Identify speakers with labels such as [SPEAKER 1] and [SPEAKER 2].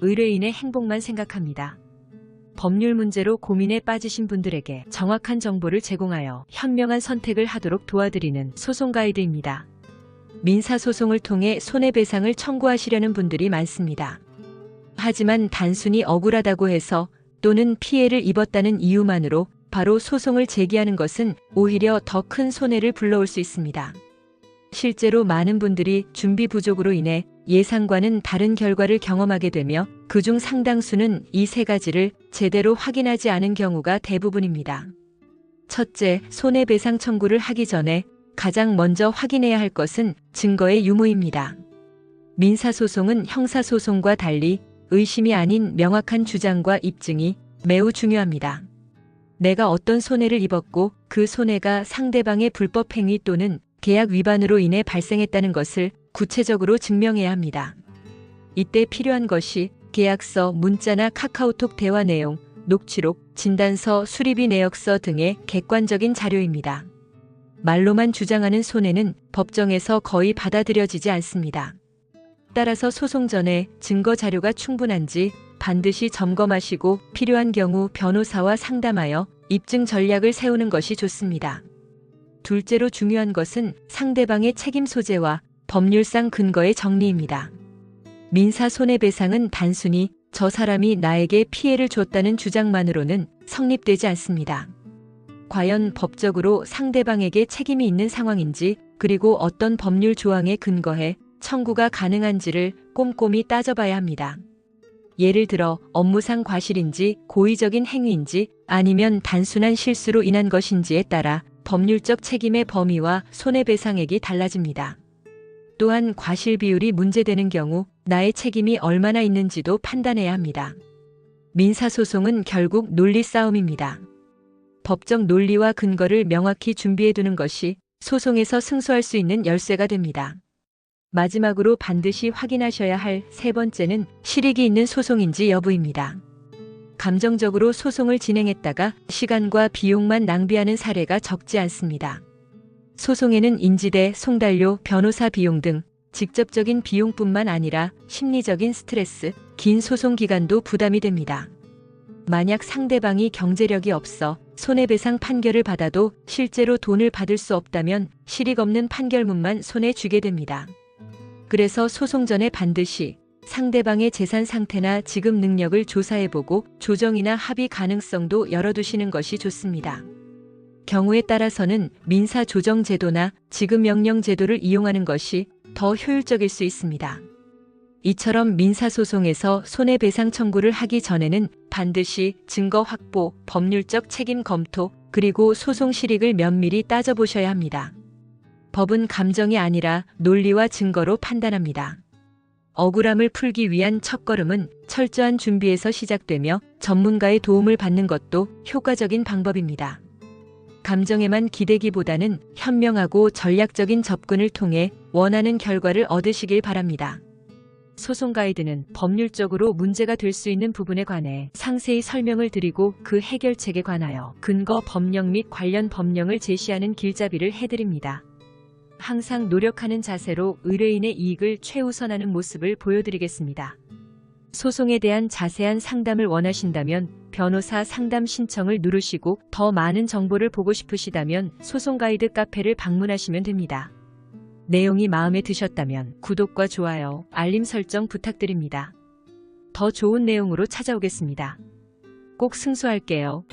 [SPEAKER 1] 의뢰인의 행복만 생각합니다. 법률 문제로 고민에 빠지신 분들에게 정확한 정보를 제공하여 현명한 선택을 하도록 도와드리는 소송 가이드입니다. 민사소송을 통해 손해배상을 청구하시려는 분들이 많습니다. 하지만 단순히 억울하다고 해서 또는 피해를 입었다는 이유만으로 바로 소송을 제기하는 것은 오히려 더 큰 손해를 불러올 수 있습니다. 실제로 많은 분들이 준비 부족으로 인해 예상과는 다른 결과를 경험하게 되며 그중 상당수는 이 세 가지를 제대로 확인하지 않은 경우가 대부분입니다. 첫째, 손해배상 청구를 하기 전에 가장 먼저 확인해야 할 것은 증거의 유무입니다. 민사소송은 형사소송과 달리 의심이 아닌 명확한 주장과 입증이 매우 중요합니다. 내가 어떤 손해를 입었고 그 손해가 상대방의 불법행위 또는 계약 위반으로 인해 발생했다는 것을 구체적으로 증명해야 합니다. 이때 필요한 것이 계약서, 문자나 카카오톡 대화 내용, 녹취록, 진단서, 수리비 내역서 등의 객관적인 자료입니다. 말로만 주장하는 손해는 법정에서 거의 받아들여지지 않습니다. 따라서 소송 전에 증거 자료가 충분한지 반드시 점검하시고 필요한 경우 변호사와 상담하여 입증 전략을 세우는 것이 좋습니다. 둘째로 중요한 것은 상대방의 책임 소재와 법률상 근거의 정리입니다. 민사 손해배상은 단순히 저 사람이 나에게 피해를 줬다는 주장만으로는 성립되지 않습니다. 과연 법적으로 상대방에게 책임이 있는 상황인지, 그리고 어떤 법률 조항에 근거해 청구가 가능한지를 꼼꼼히 따져봐야 합니다. 예를 들어 업무상 과실인지 고의적인 행위인지 아니면 단순한 실수로 인한 것인지에 따라 법률적 책임의 범위와 손해배상액이 달라집니다. 또한 과실 비율이 문제되는 경우 나의 책임이 얼마나 있는지도 판단해야 합니다. 민사소송은 결국 논리 싸움입니다. 법적 논리와 근거를 명확히 준비해두는 것이 소송에서 승소할 수 있는 열쇠가 됩니다. 마지막으로 반드시 확인하셔야 할 세 번째는 실익이 있는 소송인지 여부입니다. 감정적으로 소송을 진행했다가 시간과 비용만 낭비하는 사례가 적지 않습니다. 소송에는 인지대, 송달료, 변호사 비용 등 직접적인 비용뿐만 아니라 심리적인 스트레스, 긴 소송 기간도 부담이 됩니다. 만약 상대방이 경제력이 없어 손해배상 판결을 받아도 실제로 돈을 받을 수 없다면 실익 없는 판결문만 손에 쥐게 됩니다. 그래서 소송 전에 반드시 상대방의 재산 상태나 지급 능력을 조사해보고 조정이나 합의 가능성도 열어두시는 것이 좋습니다. 경우에 따라서는 민사조정제도나 지급명령제도를 이용하는 것이 더 효율적일 수 있습니다. 이처럼 민사소송에서 손해배상 청구를 하기 전에는 반드시 증거 확보, 법률적 책임 검토, 그리고 소송 실익을 면밀히 따져보셔야 합니다. 법은 감정이 아니라 논리와 증거로 판단합니다. 억울함을 풀기 위한 첫걸음은 철저한 준비에서 시작되며 전문가의 도움을 받는 것도 효과적인 방법입니다. 감정에만 기대기보다는 현명하고 전략적인 접근을 통해 원하는 결과를 얻으시길 바랍니다. 소송 가이드는 법률적으로 문제가 될 수 있는 부분에 관해 상세히 설명을 드리고 그 해결책에 관하여 근거 법령 및 관련 법령을 제시하는 길잡이를 해드립니다. 항상 노력하는 자세로 의뢰인의 이익을 최우선하는 모습을 보여드리겠습니다. 소송에 대한 자세한 상담을 원하신다면 변호사 상담 신청을 누르시고 더 많은 정보를 보고 싶으시다면 소송 가이드 카페를 방문하시면 됩니다. 내용이 마음에 드셨다면 구독과 좋아요, 알림 설정 부탁드립니다. 더 좋은 내용으로 찾아오겠습니다. 꼭 승소할게요.